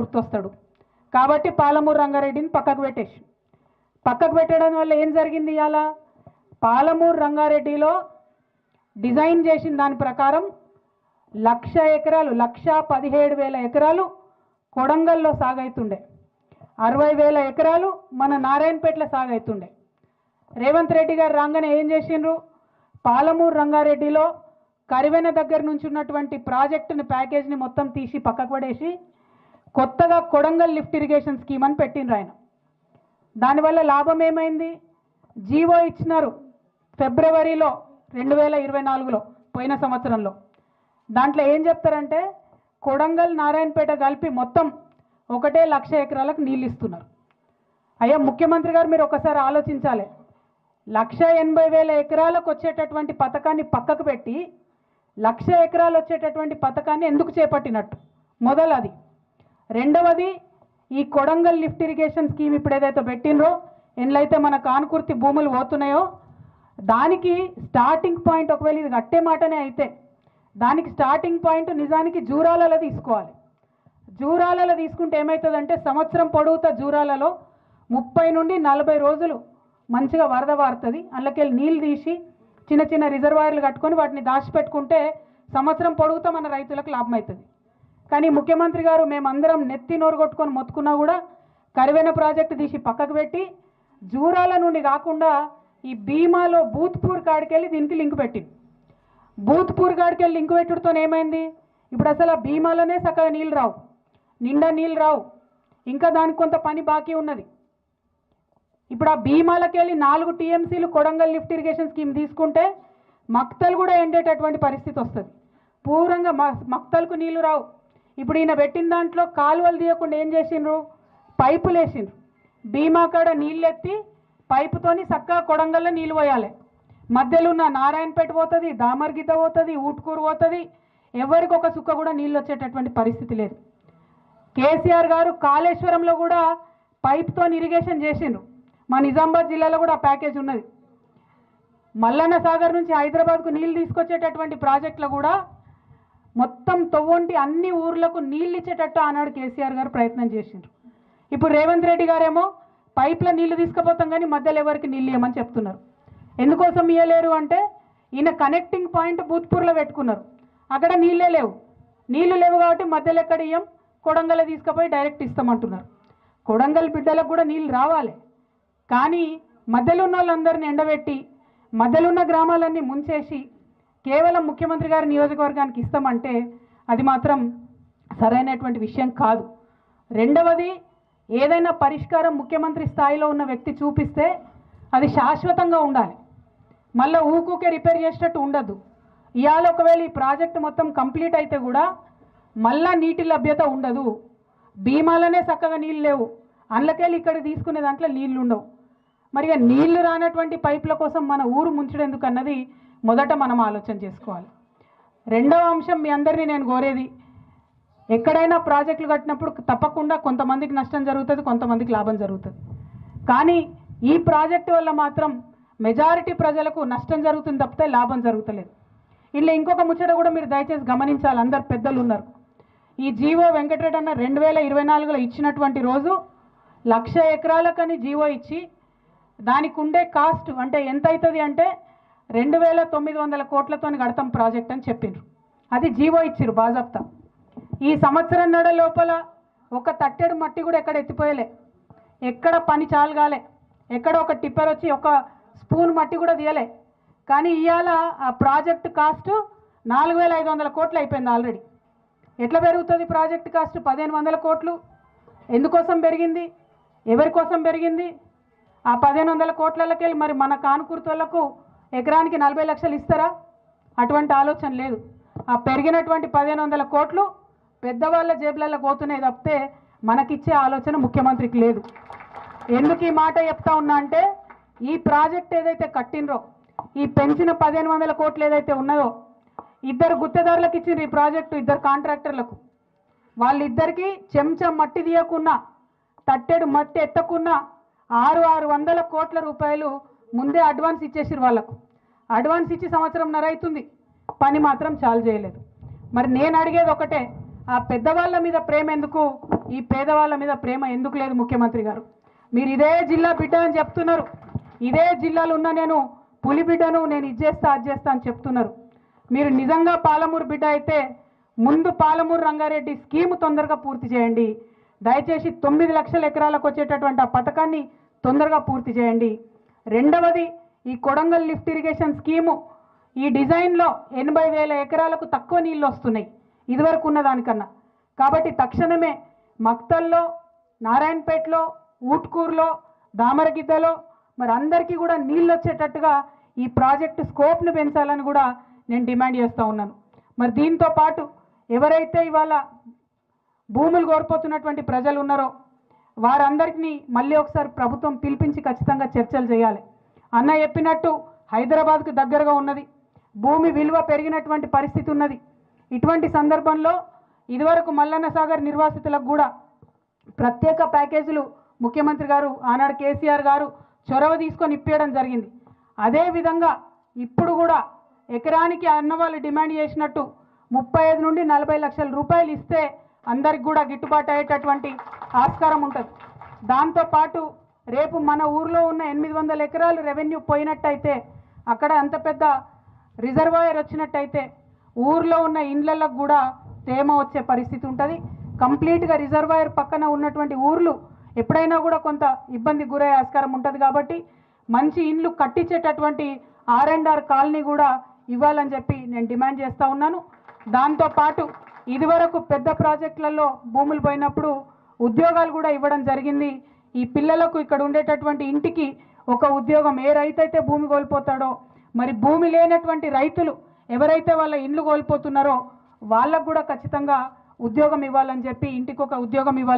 గుర్తొస్తాడు. కాబట్టి పాలమూరు రంగారెడ్డిని పక్కకు పెట్టడం వల్ల ఏం జరిగింది? ఇవాళ పాలమూరు రంగారెడ్డిలో డిజైన్ చేసిన దాని ప్రకారం 1,00,000 ఎకరాలు 1,17,000 ఎకరాలు కొడంగల్లో సాగైతుండే, 60,000 ఎకరాలు మన నారాయణపేటలో సాగైతుండే. రేవంత్ రెడ్డి గారు రాగానే ఏం చేసిండ్రు? పాలమూరు రంగారెడ్డిలో కరివెన దగ్గర నుంచి ఉన్నటువంటి ప్రాజెక్టుని ప్యాకేజ్ని మొత్తం తీసి పక్కకు పడేసి కొత్తగా కొడంగల్ లిఫ్ట్ ఇరిగేషన్ స్కీమ్ అని పెట్టిండ్రు ఆయన. దానివల్ల లాభం ఏమైంది? జీవో ఇచ్చినారు ఫిబ్రవరిలో 2024లో, పోయిన సంవత్సరంలో. దాంట్లో ఏం చెప్తారంటే కొడంగల్ నారాయణపేట కలిపి మొత్తం 1,00,000 ఎకరాలకు నీళ్ళు ఇస్తున్నారు. అయ్యా ముఖ్యమంత్రి గారు, మీరు ఒకసారి ఆలోచించాలి. 1,80,000 ఎకరాలకు వచ్చేటటువంటి పథకాన్ని పక్కకు పెట్టి 1,00,000 ఎకరాలు వచ్చేటటువంటి పథకాన్ని ఎందుకు చేపట్టినట్టు? మొదలది. రెండవది, ఈ కొడంగల్ లిఫ్ట్ ఇరిగేషన్ స్కీమ్ ఇప్పుడు ఏదైతే పెట్టినరో, ఎన్లైతే మన కానుకుర్తి భూములు పోతున్నాయో దానికి స్టార్టింగ్ పాయింట్, ఒకవేళ ఇది కట్టే మాటనే అయితే దానికి స్టార్టింగ్ పాయింట్ నిజానికి జూరాలలో తీసుకోవాలి. జూరాలలో తీసుకుంటే ఏమవుతుందంటే సంవత్సరం పొడవుతా జూరాలలో 30 నుండి 40 రోజులు మంచిగా వరద వారుతుంది. అందులోకెళ్ళి నీళ్ళు తీసి చిన్న చిన్న రిజర్వాయర్లు కట్టుకొని వాటిని దాచిపెట్టుకుంటే సంవత్సరం పొడుగుతా మన రైతులకు లాభం అవుతుంది. కానీ ముఖ్యమంత్రి గారు మేమందరం నెత్తి నోరు కొట్టుకొని మొత్తుకున్నా కూడా కరివెన ప్రాజెక్టు తీసి పక్కకు పెట్టి జూరాల నుండి కాకుండా ఈ భీమాలో బూత్పూర్ కాడికెళ్ళి దీనికి లింక్ పెట్టింది. బూత్పూర్ కాడికెళ్ళి లింక్ పెట్టుడుతో ఏమైంది? ఇప్పుడు అసలు ఆ భీమాలోనే చక్కగా నీళ్ళు రావు, నిండా నీళ్ళు రావు, ఇంకా దానికి కొంత పని బాకీ ఉన్నది. ఇప్పుడు ఆ భీమాలకెళ్ళి 4 టీఎంసీలు కొడంగల్ లిఫ్ట్ ఇరిగేషన్ స్కీమ్ తీసుకుంటే మక్తలు కూడా ఎండేటటువంటి పరిస్థితి వస్తుంది. పూర్వంగా మక్తలకు నీళ్లు రావు. ఇప్పుడు ఈయన పెట్టిన దాంట్లో కాలువలు తీయకుండా ఏం చేసిండ్రు? పైపులు వేసిండ్రు. భీమా కాడ నీళ్ళు ఎత్తి పైపుతోని చక్కగా కొడంగల్లో నీళ్ళు పోయాలి. మధ్యలో ఉన్న నారాయణపేట పోతుంది, దామర్గిత పోతుంది, ఊట్కూరు పోతుంది. ఎవరికి ఒక సుక్క కూడా నీళ్ళు వచ్చేటటువంటి పరిస్థితి లేదు. కేసీఆర్ గారు కాళేశ్వరంలో కూడా పైపుతో ఇరిగేషన్ చేసిండ్రు. మా నిజామాబాద్ జిల్లాలో కూడా ఆ ప్యాకేజ్ ఉన్నది. మల్లన్న సాగర్ నుంచి హైదరాబాద్కు నీళ్ళు తీసుకొచ్చేటటువంటి ప్రాజెక్టులో కూడా మొత్తం తొవ్వంటి అన్ని ఊర్లకు నీళ్ళు ఇచ్చేటట్టు ఆనాడు కేసీఆర్ గారు ప్రయత్నం చేసిండ్రు. ఇప్పుడు రేవంత్ రెడ్డి గారేమో పైప్లో నీళ్లు తీసుకుపోతాం కానీ మధ్యలో ఎవరికి నీళ్ళు ఇవ్వమని చెప్తున్నారు. ఎందుకోసం ఇవ్వలేరు అంటే ఈయన కనెక్టింగ్ పాయింట్ బూత్పూర్లో పెట్టుకున్నారు. అక్కడ నీళ్ళే లేవు. నీళ్లు లేవు కాబట్టి మధ్యలో ఎక్కడ ఇయ్యం, కొడంగల్ తీసుకుపోయి డైరెక్ట్ ఇస్తామంటున్నారు. కొడంగల్ బిడ్డలకు కూడా నీళ్ళు రావాలి. కానీ మధ్యలో ఉన్న వాళ్ళందరినీ ఎండబెట్టి మధ్యలో ఉన్న గ్రామాలన్నీ ముంచేసి కేవలం ముఖ్యమంత్రి గారి నియోజకవర్గానికి ఇస్తామంటే అది మాత్రం సరైనటువంటి విషయం కాదు. రెండవది, ఏదైనా పరిష్కారం ముఖ్యమంత్రి స్థాయిలో ఉన్న వ్యక్తి చూపిస్తే అది శాశ్వతంగా ఉండాలి. మళ్ళీ ఊకూకే రిపేర్ చేసేటట్టు ఉండద్దు. ఇవాళ ఒకవేళ ఈ ప్రాజెక్టు మొత్తం కంప్లీట్ అయితే కూడా మళ్ళా నీటి లభ్యత ఉండదు. భీమాలనే చక్కగా నీళ్ళు లేవు, అందులోకెళ్ళి ఇక్కడ తీసుకునే దాంట్లో నీళ్లు ఉండవు. మరి నీళ్లు రానటువంటి పైపుల కోసం మన ఊరు ముంచడెందుకు అన్నది మొదట మనం ఆలోచన చేసుకోవాలి. రెండవ అంశం, మీ అందరినీ నేను కోరేది, ఎక్కడైనా ప్రాజెక్టులు కట్టినప్పుడు తప్పకుండా కొంతమందికి నష్టం జరుగుతుంది, కొంతమందికి లాభం జరుగుతుంది. కానీ ఈ ప్రాజెక్టు వల్ల మాత్రం మెజారిటీ ప్రజలకు నష్టం జరుగుతుంది తప్పితే లాభం జరుగుతలేదు. ఇలా ఇంకొక ముచ్చట కూడా మీరు దయచేసి గమనించాలి, అందరు పెద్దలు ఉన్నారు. ఈ జీవో వెంకటరెడ్డి అన్న 2024లో ఇచ్చినటువంటి రోజు 1,00,000 ఎకరాలకని జీవో ఇచ్చి దానికి ఉండే కాస్ట్ అంటే ఎంత అవుతుంది అంటే 2,900 కోట్లతో కడతాం ప్రాజెక్ట్ అని చెప్పిండ్రు. అది జీవో ఇచ్చిర్రు బాజాప్తా. ఈ సంవత్సరం నడ లోపల ఒక తట్టెడు మట్టి కూడా ఎక్కడ ఎత్తిపోయలే, ఎక్కడ పని చాలుగాలే, ఎక్కడ ఒక టిప్పర్ వచ్చి ఒక స్పూన్ మట్టి కూడా తీయలే. కానీ ఇవాళ ఆ ప్రాజెక్ట్ కాస్ట్ 4,500 కోట్లు అయిపోయింది ఆల్రెడీ. ఎట్లా పెరుగుతుంది ప్రాజెక్ట్ కాస్ట్? 1,500 కోట్లు. ఎందుకోసం పెరిగింది? ఎవరి కోసం పెరిగింది? ఆ 1,500 కోట్లకి వెళ్ళి మరి మన కానుకూర్తోళ్లకు ఎకరానికి 40 లక్షలు ఇస్తారా? అటువంటి ఆలోచన లేదు. ఆ పెరిగినటువంటి 1,500 కోట్లు పెద్దవాళ్ళ జేబులలో పోతున్నాయి తప్పితే మనకిచ్చే ఆలోచన ముఖ్యమంత్రికి లేదు. ఎందుకు ఈ మాట చెప్తా ఉన్నా అంటే ఈ ప్రాజెక్ట్ ఏదైతే కట్టినరో, ఈ పెంచిన 1,500 కోట్లు ఏదైతే ఉన్నదో, ఇద్దరు గుత్తేదారులకు ఇచ్చిండ్రు ఈ ప్రాజెక్టు, ఇద్దరు కాంట్రాక్టర్లకు. వాళ్ళిద్దరికీ చెంచా మట్టి తీయకున్నా, తట్టెడు మట్టి ఎత్తకున్నా 600 కోట్ల రూపాయలు ముందే అడ్వాన్స్ ఇచ్చేసిరు వాళ్ళకు. అడ్వాన్స్ ఇచ్చి సంవత్సరంన్నర అవుతుంది, పని మాత్రం చాలు చేయలేదు. మరి నేను అడిగేది ఒకటే, ఆ పెద్దవాళ్ళ మీద ప్రేమ ఎందుకు, ఈ పేదవాళ్ళ మీద ప్రేమ ఎందుకు లేదు ముఖ్యమంత్రి గారు? మీరు ఇదే జిల్లా బిడ్డ అని చెప్తున్నారు, ఇదే జిల్లాలో ఉన్న నేను పులి బిడ్డను, నేను ఇది చేస్తా అది చేస్తా అని చెప్తున్నారు. మీరు నిజంగా పాలమూరు బిడ్డ అయితే ముందు పాలమూరు రంగారెడ్డి స్కీమ్ తొందరగా పూర్తి చేయండి. దయచేసి 9 లక్షల ఎకరాలకు వచ్చేటటువంటి ఆ పథకాన్ని తొందరగా పూర్తి చేయండి. రెండవది, ఈ కొడంగల్ లిఫ్ట్ ఇరిగేషన్ స్కీము ఈ డిజైన్లో 80,000 ఎకరాలకు తక్కువ నీళ్ళు వస్తున్నాయి ఇదివరకు ఉన్నదానికన్నా. కాబట్టి తక్షణమే మక్తల్లో, నారాయణపేటలో, ఊట్కూరులో, దామరగిద్దలో మరి అందరికీ కూడా నీళ్ళు వచ్చేటట్టుగా ఈ ప్రాజెక్టు స్కోప్ను పెంచాలని కూడా నేను డిమాండ్ చేస్తూ ఉన్నాను. మరి దీంతో పాటు ఎవరైతే ఇవాళ భూములు కోల్పోతున్నటువంటి ప్రజలు ఉన్నారో వారందరికీ మళ్ళీ ఒకసారి ప్రభుత్వం పిలిపించి ఖచ్చితంగా చర్చలు చేయాలి. అన్న చెప్పినట్టు హైదరాబాద్కు దగ్గరగా ఉన్నది, భూమి విలువ పెరిగినటువంటి పరిస్థితి ఉన్నది. ఇటువంటి సందర్భంలో ఇదివరకు మల్లన్న సాగర్ నిర్వాసితులకు కూడా ప్రత్యేక ప్యాకేజీలు ముఖ్యమంత్రి గారు ఆనాడు కేసీఆర్ గారు చొరవ తీసుకొని ఇప్పించడం జరిగింది. అదేవిధంగా ఇప్పుడు కూడా ఎకరానికి అన్నవాళ్ళు డిమాండ్ చేసినట్టు 35 నుండి 40 లక్షల రూపాయలు ఇస్తే అందరికి కూడా గిట్టుబాటు అయ్యేటటువంటి ఆస్కారం ఉంటుంది. దాంతోపాటు రేపు మన ఊర్లో ఉన్న 800 ఎకరాలు రెవెన్యూ పోయినట్టయితే, అక్కడ అంత పెద్ద రిజర్వాయర్ వచ్చినట్టయితే ఊర్లో ఉన్న ఇండ్లకు కూడా తేమ వచ్చే పరిస్థితి ఉంటుంది. కంప్లీట్గా రిజర్వాయర్ పక్కన ఉన్నటువంటి ఊర్లు ఎప్పుడైనా కూడా కొంత ఇబ్బందికి గురయ్యే ఆస్కారం ఉంటుంది. కాబట్టి మంచి ఇండ్లు కట్టించేటటువంటి R&R కాలనీ కూడా ఇవ్వాలని చెప్పి నేను డిమాండ్ చేస్తూ ఉన్నాను. దాంతోపాటు ఇదివరకు పెద్ద ప్రాజెక్టులలో భూములు పోయినప్పుడు ఉద్యోగాలు కూడా ఇవ్వడం జరిగింది. ఈ పిల్లలకు ఇక్కడ ఉండేటటువంటి ఇంటికి ఒక ఉద్యోగం, ఏ రైతు అయితే భూమి కోల్పోతాడో మరి భూమి లేనటువంటి రైతులు ఎవరైతే వాళ్ళ ఇండ్లు కోల్పోతున్నారో వాళ్ళకు కూడా ఖచ్చితంగా ఉద్యోగం ఇవ్వాలని చెప్పి, ఇంటికి ఒక ఉద్యోగం ఇవ్వాలి.